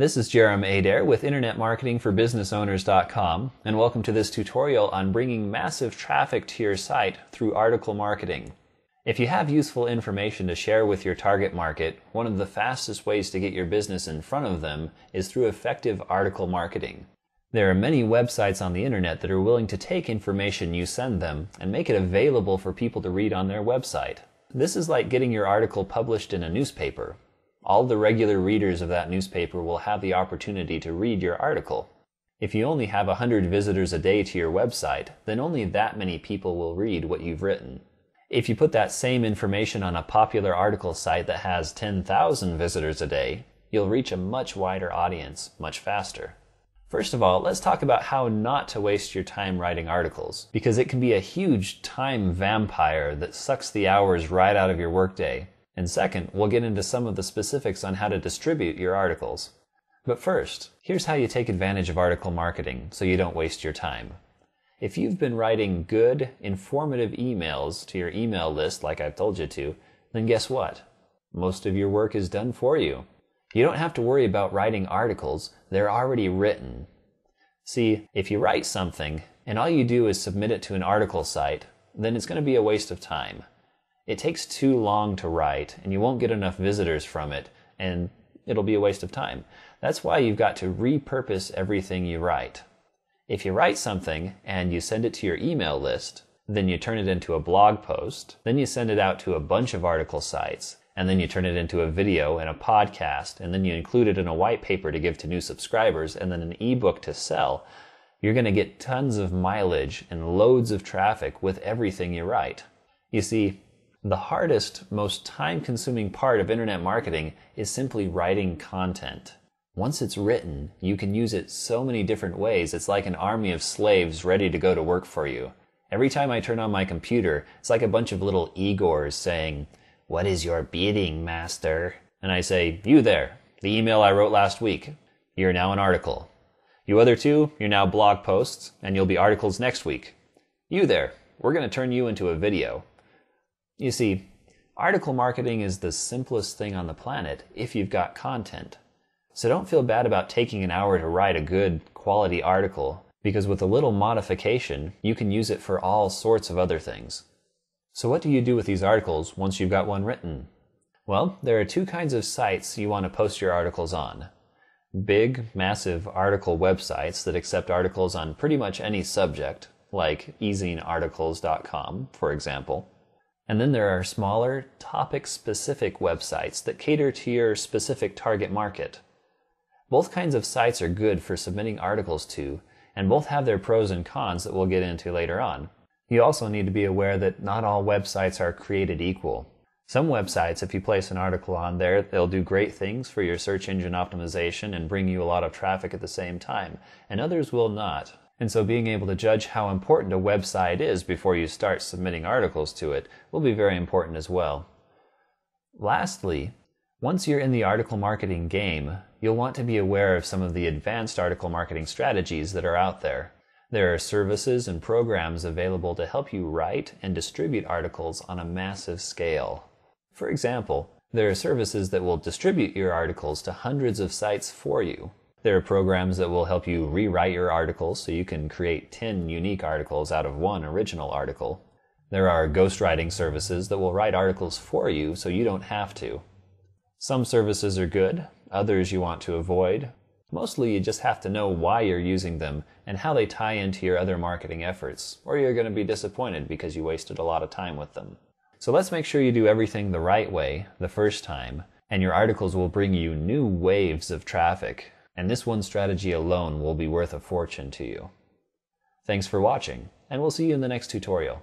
This is Jerem Adair with InternetMarketingForBusinessOwners.com, and welcome to this tutorial on bringing massive traffic to your site through article marketing. If you have useful information to share with your target market, one of the fastest ways to get your business in front of them is through effective article marketing. There are many websites on the internet that are willing to take information you send them and make it available for people to read on their website. This is like getting your article published in a newspaper. All the regular readers of that newspaper will have the opportunity to read your article. If you only have 100 visitors a day to your website, then only that many people will read what you've written. If you put that same information on a popular article site that has 10,000 visitors a day, you'll reach a much wider audience much faster. First of all, let's talk about how not to waste your time writing articles, because it can be a huge time vampire that sucks the hours right out of your workday. And second, we'll get into some of the specifics on how to distribute your articles. But first, here's how you take advantage of article marketing so you don't waste your time. If you've been writing good, informative emails to your email list like I've told you to, then guess what? Most of your work is done for you. You don't have to worry about writing articles, they're already written. See, if you write something and all you do is submit it to an article site, then it's going to be a waste of time. It takes too long to write, and you won't get enough visitors from it, and it'll be a waste of time. That's why you've got to repurpose everything you write. If you write something and you send it to your email list, then you turn it into a blog post, then you send it out to a bunch of article sites, and then you turn it into a video and a podcast, and then you include it in a white paper to give to new subscribers, and then an ebook to sell, you're going to get tons of mileage and loads of traffic with everything you write. You see, the hardest, most time-consuming part of internet marketing is simply writing content. Once it's written, you can use it so many different ways. It's like an army of slaves ready to go to work for you. Every time I turn on my computer, it's like a bunch of little Igors saying, "What is your bidding, master?" And I say, "You there, the email I wrote last week. You're now an article. You other two, you're now blog posts, and you'll be articles next week. You there, we're going to turn you into a video." You see, article marketing is the simplest thing on the planet if you've got content. So don't feel bad about taking an hour to write a good, quality article, because with a little modification, you can use it for all sorts of other things. So what do you do with these articles once you've got one written? Well, there are two kinds of sites you want to post your articles on. Big, massive article websites that accept articles on pretty much any subject, like EzineArticles.com, for example. And then there are smaller, topic-specific websites that cater to your specific target market. Both kinds of sites are good for submitting articles to, and both have their pros and cons that we'll get into later on. You also need to be aware that not all websites are created equal. Some websites, if you place an article on there, they'll do great things for your search engine optimization and bring you a lot of traffic at the same time, and others will not. And so being able to judge how important a website is before you start submitting articles to it will be very important as well. Lastly, once you're in the article marketing game, you'll want to be aware of some of the advanced article marketing strategies that are out there. There are services and programs available to help you write and distribute articles on a massive scale. For example, there are services that will distribute your articles to hundreds of sites for you. There are programs that will help you rewrite your articles so you can create 10 unique articles out of one original article. There are ghostwriting services that will write articles for you so you don't have to. Some services are good, others you want to avoid. Mostly you just have to know why you're using them and how they tie into your other marketing efforts, or you're going to be disappointed because you wasted a lot of time with them. So let's make sure you do everything the right way the first time, and your articles will bring you new waves of traffic. And this one strategy alone will be worth a fortune to you. Thanks for watching, and we'll see you in the next tutorial.